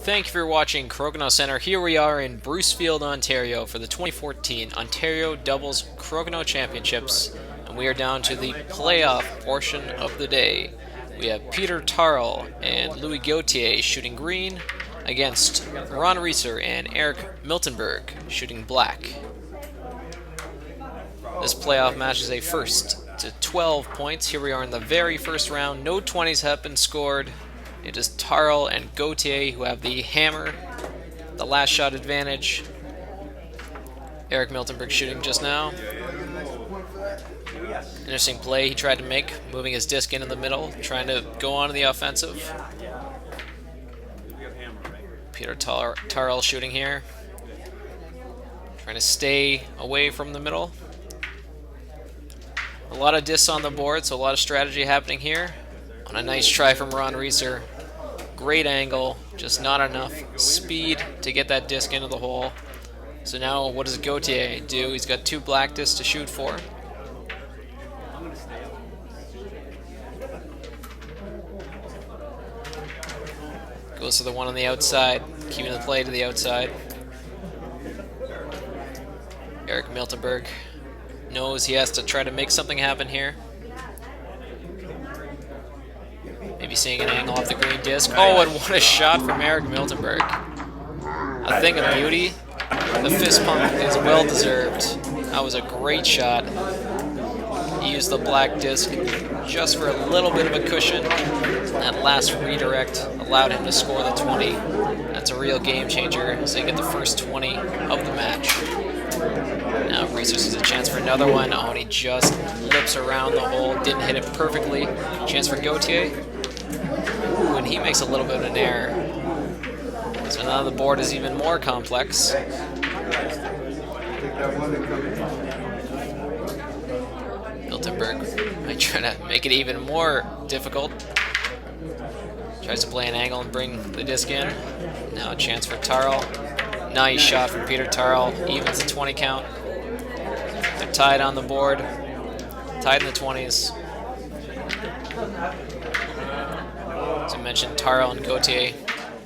Thank you for watching Crokinole Center. Here we are in Brucefield, Ontario for the 2014 Ontario Doubles Crokinole Championships, and we are down to the playoff portion of the day. We have Peter Tarle and Louis Gauthier shooting green against Ron Reesor and Eric Miltenburg shooting black. This playoff match is a first to 12 points. Here we are in the very first round. No 20s have been scored. It is Tarle and Gauthier who have the hammer, the last shot advantage. Eric Miltenburg shooting just now. Interesting play he tried to make, moving his disc into the middle, trying to go on to the offensive. Peter Tarle shooting here, trying to stay away from the middle. A lot of discs on the board, so a lot of strategy happening here. On a nice try from Ron Reesor. Great angle, just not enough speed to get that disc into the hole. So now what does Gauthier do? He's got two black discs to shoot for. Goes to the one on the outside, keeping the play to the outside. Eric Miltenburg knows he has to try to make something happen here. Maybe seeing an angle off the green disc. Oh, and what a shot from Eric Miltenburg. A thing of beauty. The fist pump is well deserved. That was a great shot. He used the black disc just for a little bit of a cushion. That last redirect allowed him to score the 20. That's a real game changer as they get the first 20 of the match. Now Reesor sees a chance for another one. Oh, and he just lips around the hole. Didn't hit it perfectly. Chance for Gauthier. When he makes a little bit of an error. So now the board is even more complex. Miltenburg might try to make it even more difficult. Tries to play an angle and bring the disc in. Now a chance for Tarle. Nice shot from Peter Tarle. Evens the 20 count. They're tied on the board. Tied in the 20s. As I mentioned, Tarle and Gauthier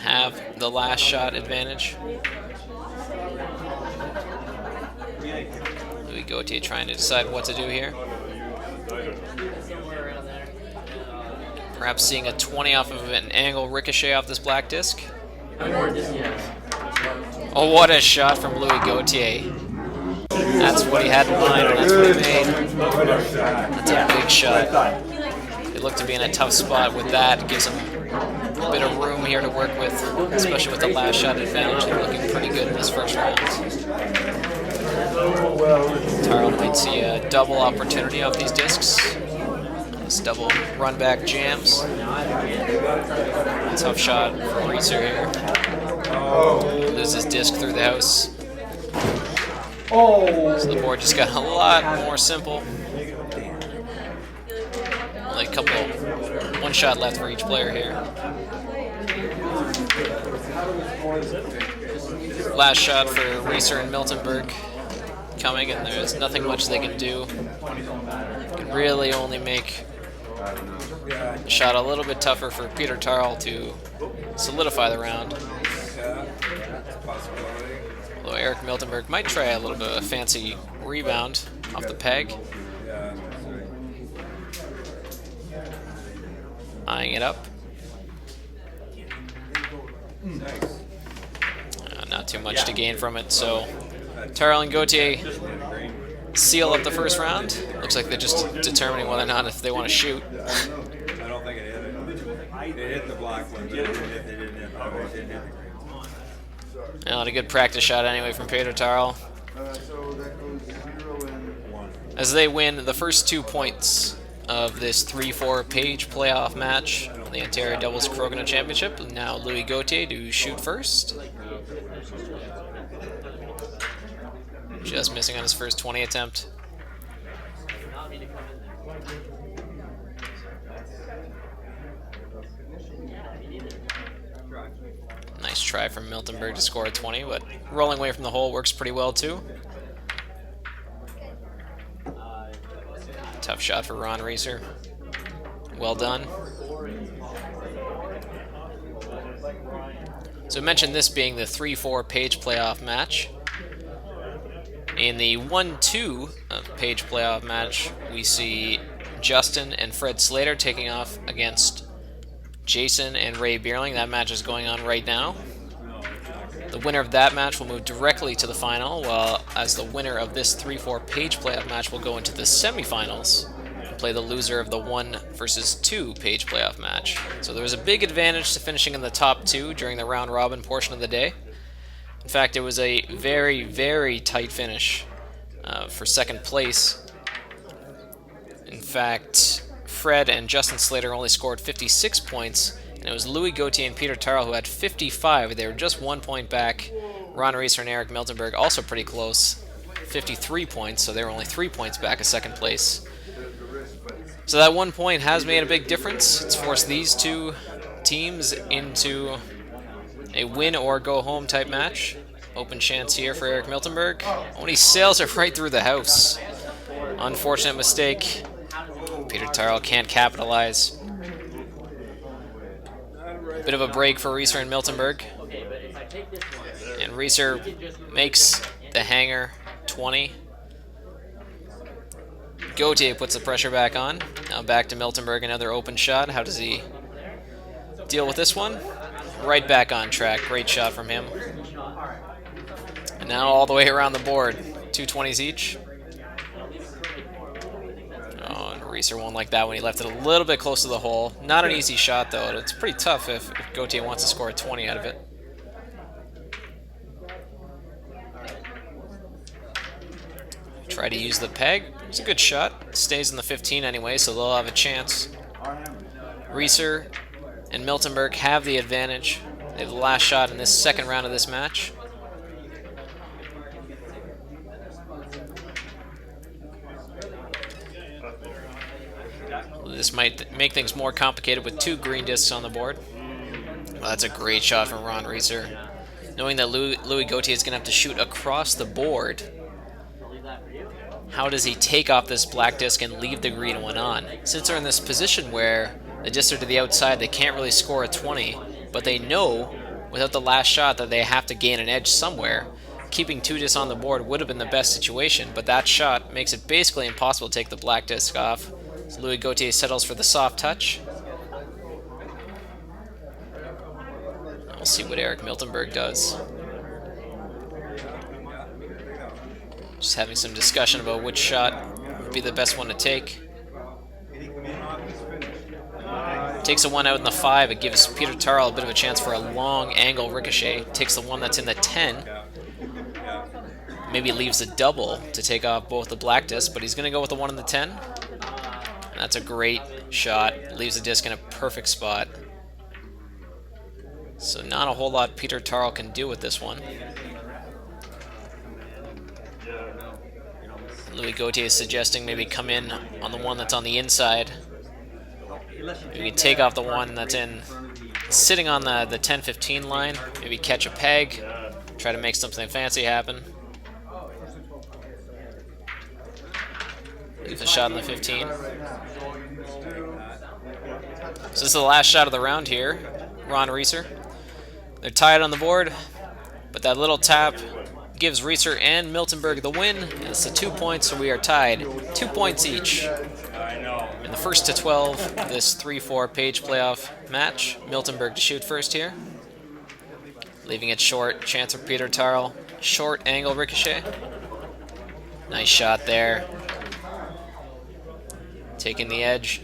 have the last shot advantage. Louis Gauthier trying to decide what to do here. Perhaps seeing a 20 off of an angle ricochet off this black disc. Oh, what a shot from Louis Gauthier. That's what he had in mind, and that's what he made. That's a big shot. They look to be in a tough spot with that. It gives them a bit of room here to work with, especially with the last shot advantage. They're looking pretty good in this first round. Tarle might see a double opportunity off these discs. This double run back jams. Tough shot from Reesor here. Loses disc through the house. So the board just got a lot more simple. Only a couple, one shot left for each player here. Last shot for Reesor and Miltenburg coming, and there's nothing much they can do. Can really only make the shot a little bit tougher for Peter Tarle to solidify the round. Although Eric Miltenburg might try a little bit of a fancy rebound off the peg. Eyeing it up. Not too much to gain from it, so Tarle and Gauthier seal up the first round. Looks like they're just determining whether or not if they want to shoot. I don't think it hit it. It hit the black one, but it didn't hit the green. Well, a good practice shot anyway from Peter Tarle. As they win the first 2 points of this 3-4 page playoff match on the Ontario Doubles Crokinole Championship. Now Louis Gauthier to shoot first. Just missing on his first 20 attempt. Nice try from Miltenburg to score a 20, but rolling away from the hole works pretty well too. Tough shot for Ron Reesor. Well done. So I mentioned this being the 3-4 page playoff match. In the 1-2 page playoff match, we see Justin and Fred Slater taking off against Jason and Ray Bierling. That match is going on right now. The winner of that match will move directly to the final, while as the winner of this 3-4 page playoff match will go into the semifinals and play the loser of the 1 versus 2 page playoff match. So there was a big advantage to finishing in the top 2 during the round robin portion of the day. In fact, it was a very, very tight finish for second place. In fact, Fred and Justin Slater only scored 56 points, and it was Louis Gauthier and Peter Tarle who had 55. They were just 1 point back. Ron Reesor and Eric Miltenburg also pretty close, 53 points, so they were only 3 points back of second place. So that 1 point has made a big difference. It's forced these two teams into a win or go home type match. Open chance here for Eric Miltenburg. Oh, he sails it right through the house. Unfortunate mistake. Peter Tarle can't capitalize. Bit of a break for Reesor and Miltenburg. And Reesor makes the hanger 20. Gauthier puts the pressure back on. Now back to Miltenburg, another open shot. How does he deal with this one? Right back on track. Great shot from him. And now all the way around the board. 2 20s each. Oh, and Reesor won't like that when he left it a little bit close to the hole. Not an easy shot, though. It's pretty tough if Gauthier wants to score a 20 out of it. Try to use the peg. It's a good shot. Stays in the 15 anyway, so they'll have a chance. Reesor and Miltenburg have the advantage. They have the last shot in this second round of this match. This might make things more complicated with 2 green discs on the board. Well, that's a great shot from Ron Reesor. Knowing that Louis Gauthier is going to have to shoot across the board, how does he take off this black disc and leave the green one on? Since they're in this position where the discs are to the outside, they can't really score a 20, but they know without the last shot that they have to gain an edge somewhere. Keeping 2 discs on the board would have been the best situation, but that shot makes it basically impossible to take the black disc off. So Louis Gauthier settles for the soft touch. We'll see what Eric Miltenburg does. Just having some discussion about which shot would be the best one to take. Takes the one out in the 5. It gives Peter Tarle a bit of a chance for a long angle ricochet. Takes the one that's in the 10. Maybe leaves a double to take off both the black discs, but he's going to go with the one in the 10. And that's a great shot. Leaves the disc in a perfect spot. So not a whole lot Peter Tarle can do with this one. Louis Gauthier is suggesting maybe come in on the one that's on the inside. Maybe take off the one that's sitting on the 10-15 line. Maybe catch a peg. Try to make something fancy happen. Leave a shot in the 15. So this is the last shot of the round here. Ron Reesor. They're tied on the board, but that little tap gives Reesor and Miltenburg the win. And it's the 2 points, so we are tied. 2 points each. In the first to 12, this 3-4 page playoff match. Miltenburg to shoot first here. Leaving it short. Chance for Peter Tarle. Short angle ricochet. Nice shot there. Taking the edge.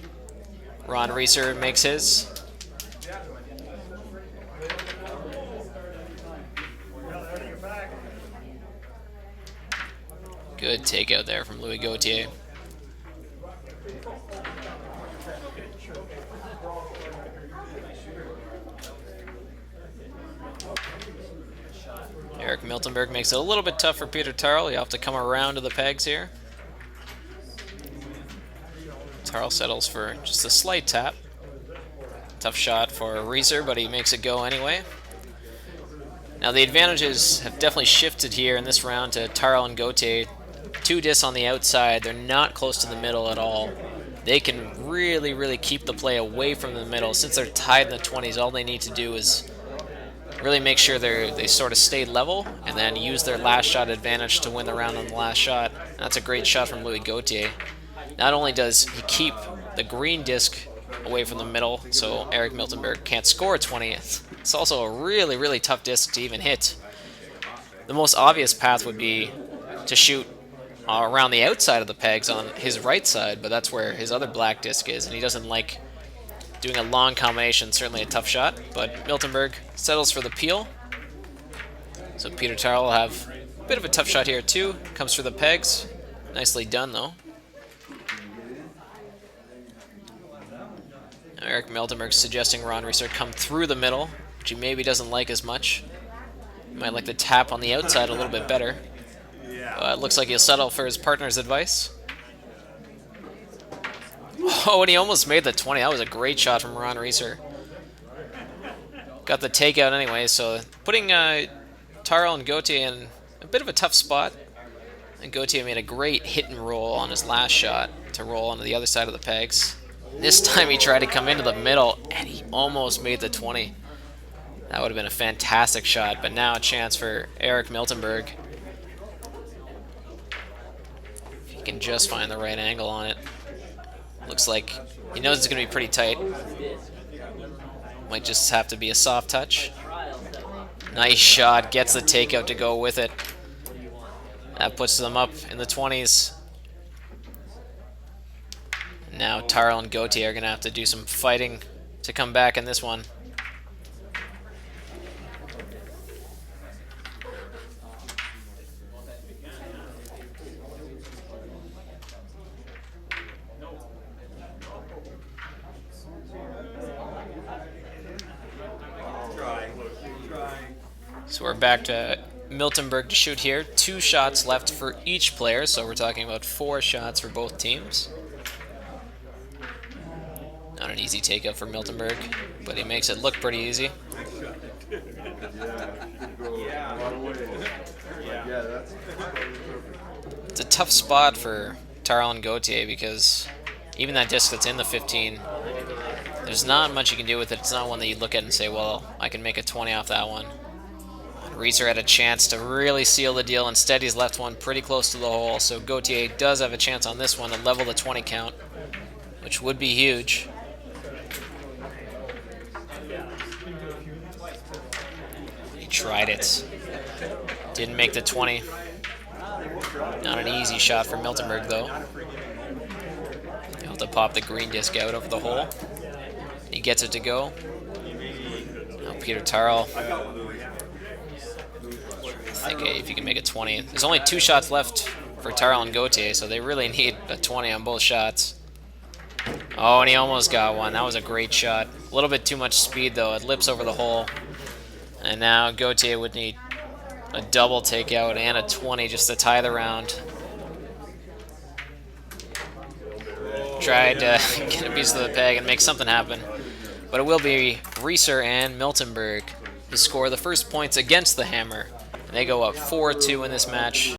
Ron Reesor makes his. Good takeout there from Louis Gauthier. Eric Miltenburg makes it a little bit tough for Peter Tarle. You have to come around to the pegs here. Tarle settles for just a slight tap. Tough shot for Reesor, but he makes it go anyway. Now the advantages have definitely shifted here in this round to Tarle and Gauthier. 2 discs on the outside. They're not close to the middle at all. They can really, really keep the play away from the middle. Since they're tied in the 20s, all they need to do is really make sure they sort of stay level and then use their last shot advantage to win the round on the last shot. And that's a great shot from Louis Gauthier. Not only does he keep the green disc away from the middle so Eric Miltenburg can't score a 20, it's also a really, really tough disc to even hit. The most obvious path would be to shoot around the outside of the pegs on his right side, but that's where his other black disc is, and he doesn't like doing a long combination. Certainly a tough shot, but Miltenburg settles for the peel. So Peter Tarle will have a bit of a tough shot here too. Comes through the pegs. Nicely done though. Eric Miltenburg suggesting Ron Reesor come through the middle, which he maybe doesn't like as much. He might like to tap on the outside a little bit better. It looks like he'll settle for his partner's advice. Oh, and he almost made the 20. That was a great shot from Ron Reesor. Got the takeout anyway, so putting Tarle and Gauthier in a bit of a tough spot. And Gauthier made a great hit and roll on his last shot to roll onto the other side of the pegs. This time he tried to come into the middle, and he almost made the 20. That would have been a fantastic shot, but now a chance for Eric Miltenburg. If he can just find the right angle on it. Looks like he knows it's going to be pretty tight. Might just have to be a soft touch. Nice shot, gets the takeout to go with it. That puts them up in the 20s. Now Tarle and Gauthier are going to have to do some fighting to come back in this one. So we're back to Miltenburg to shoot here. 2 shots left for each player, so we're talking about 4 shots for both teams. Not an easy takeout for Miltenburg, but he makes it look pretty easy. It's a tough spot for Tarle and Gauthier because even that disc that's in the 15, there's not much you can do with it. It's not one that you look at and say, well, I can make a 20 off that one. Reesor had a chance to really seal the deal. Instead, he's left one pretty close to the hole, so Gauthier does have a chance on this one to level the 20 count, which would be huge. He tried it. Didn't make the 20. Not an easy shot for Miltenburg, though. Able to pop the green disc out over the hole. He gets it to go. Now Peter Tarle. I think if you can make it 20. There's only 2 shots left for Tarle and Gauthier, so they really need a 20 on both shots. Oh, and he almost got one. That was a great shot. A little bit too much speed, though. It lips over the hole. And now Gauthier would need a double takeout and a 20 just to tie the round. Tried to get a piece of the peg and make something happen. But it will be Reesor and Miltenburg who score the first points against the Hammer. They go up 4-2 in this match.